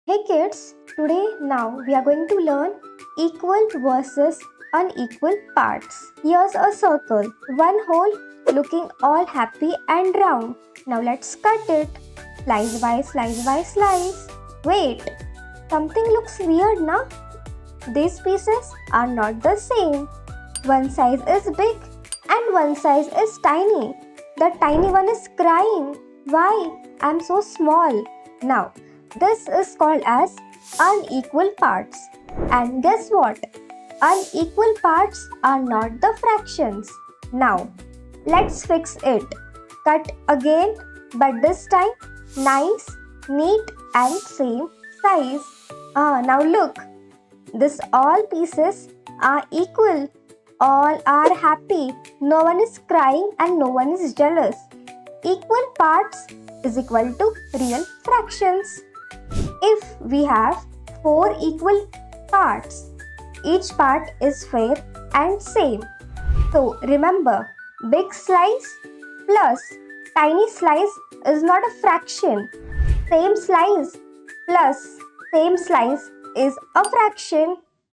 Hey kids, today now we are going to learn equal versus unequal parts. Here's a circle, one hole looking all happy and round. Now let's cut it. Slice by slice by slice. Wait, something looks weird now. These pieces are not the same. One size is big and one size is tiny. The tiny one is crying. Why? I'm so small. Now, this is called as unequal parts. And guess what? Unequal parts are not the fractions. Now, let's fix it. Cut again, but this time nice, neat and same size. Now look. This all pieces are equal. All are happy. No one is crying and no one is jealous. Equal parts is equal to real fractions. If we have 4 equal parts, each part is fair and same. So remember, big slice plus tiny slice is not a fraction. Same slice plus same slice is a fraction.